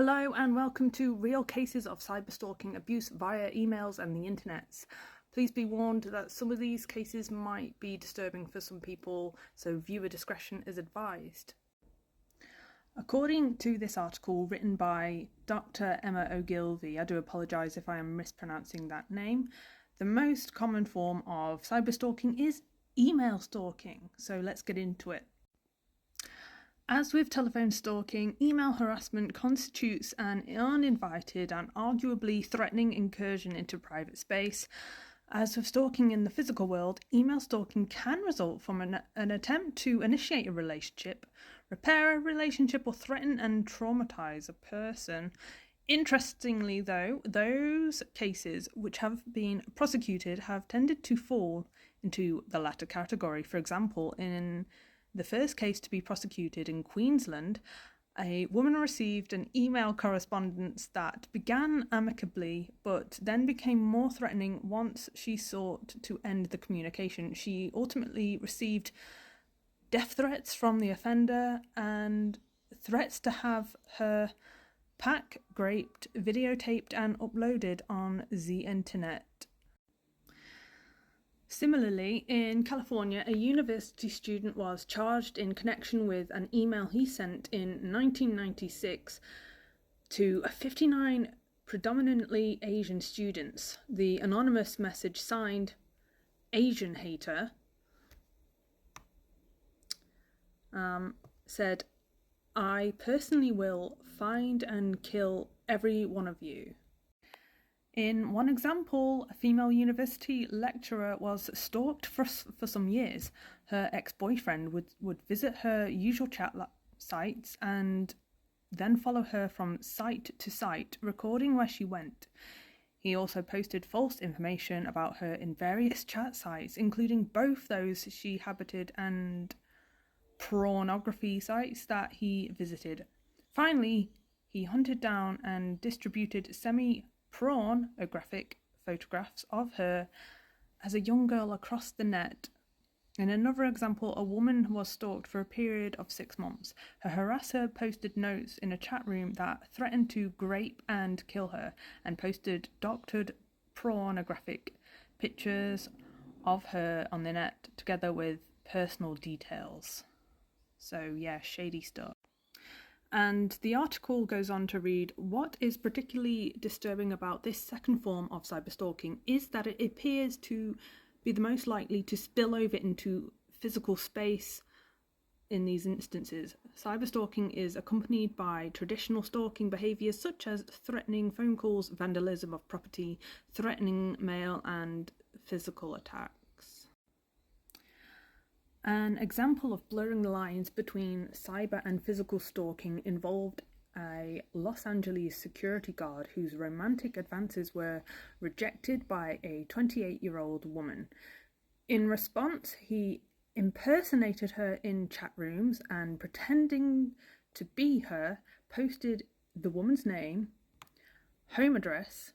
Hello and welcome to Real Cases of Cyberstalking Abuse via emails and the internets. Please be warned that some of these cases might be disturbing for some people, so viewer discretion is advised. According to this article written by Dr Emma Ogilvie, I do apologise if I am mispronouncing that name, the most common form of cyberstalking is email stalking, so let's get into it. As with telephone stalking, email harassment constitutes an uninvited and arguably threatening incursion into private space. As with stalking in the physical world, email stalking can result from an attempt to initiate a relationship, repair a relationship, or threaten and traumatize a person. Interestingly, though, those cases which have been prosecuted have tended to fall into the latter category. For example, in the first case to be prosecuted in Queensland, a woman received an email correspondence that began amicably but then became more threatening once she sought to end the communication. She ultimately received death threats from the offender and threats to have her pack raped, videotaped and uploaded on the internet. Similarly, in California, a university student was charged in connection with an email he sent in 1996 to 59 predominantly Asian students. The anonymous message, signed Asian Hater, said, "I personally will find and kill every one of you." In one example, a female university lecturer was stalked for some years. Her ex-boyfriend would visit her usual chat sites and then follow her from site to site, recording where she went. He also posted false information about her in various chat sites, including both those she habited and pornography sites that he visited. Finally, he hunted down and distributed pornographic photographs of her as a young girl across the net. In another example, a woman was stalked for a period of 6 months. Her harasser posted notes in a chat room that threatened to grape and kill her, and posted doctored pornographic pictures of her on the net together with personal details. So yeah, shady stuff. And the article goes on to read, what is particularly disturbing about this second form of cyberstalking is that it appears to be the most likely to spill over into physical space in these instances. Cyberstalking is accompanied by traditional stalking behaviours such as threatening phone calls, vandalism of property, threatening mail, and physical attacks. An example of blurring the lines between cyber and physical stalking involved a Los Angeles security guard whose romantic advances were rejected by a 28-year-old woman. In response, he impersonated her in chat rooms and, pretending to be her, posted the woman's name, home address,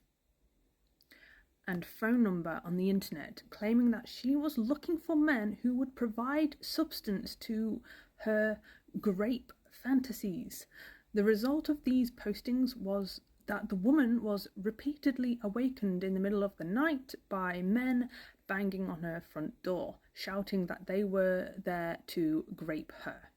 and phone number on the internet, claiming that she was looking for men who would provide substance to her grape fantasies. The result of these postings was that the woman was repeatedly awakened in the middle of the night by men banging on her front door, shouting that they were there to grape her.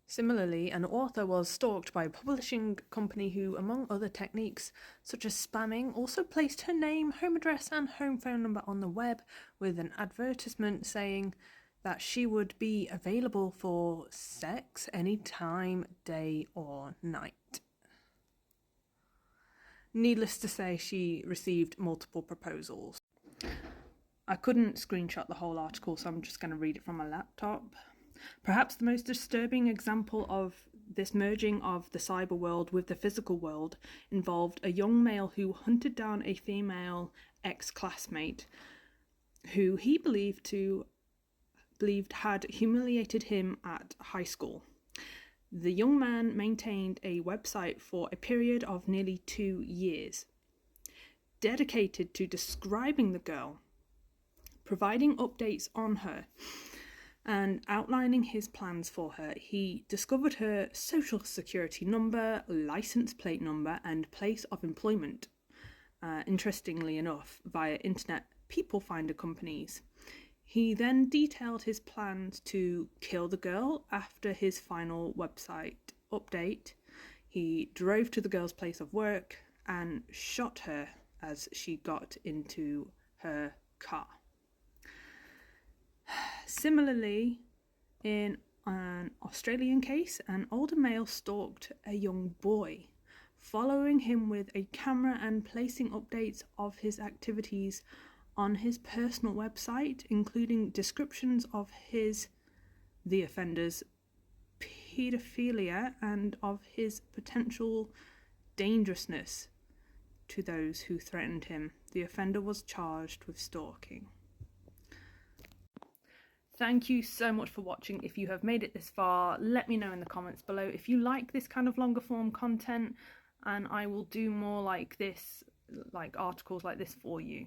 Similarly, an author was stalked by a publishing company who, among other techniques such as spamming, also placed her name, home address and home phone number on the web with an advertisement saying that she would be available for sex any time, day or night. Needless to say, she received multiple proposals. I couldn't screenshot the whole article, so I'm just going to read it from my laptop. Perhaps the most disturbing example of this merging of the cyber world with the physical world involved a young male who hunted down a female ex-classmate who he believed had humiliated him at high school. The young man maintained a website for a period of nearly 2 years, dedicated to describing the girl, providing updates on her, and outlining his plans for her. He discovered her social security number, license plate number, and place of employment, interestingly enough, via internet people finder companies. He then detailed his plans to kill the girl after his final website update. He drove to the girl's place of work and shot her as she got into her car. Similarly, in an Australian case, an older male stalked a young boy, following him with a camera and placing updates of his activities on his personal website, including descriptions of the offender's paedophilia and of his potential dangerousness to those who threatened him. The offender was charged with stalking. Thank you so much for watching. If you have made it this far, let me know in the comments below if you like this kind of longer form content, and I will do more like this, like articles like this for you.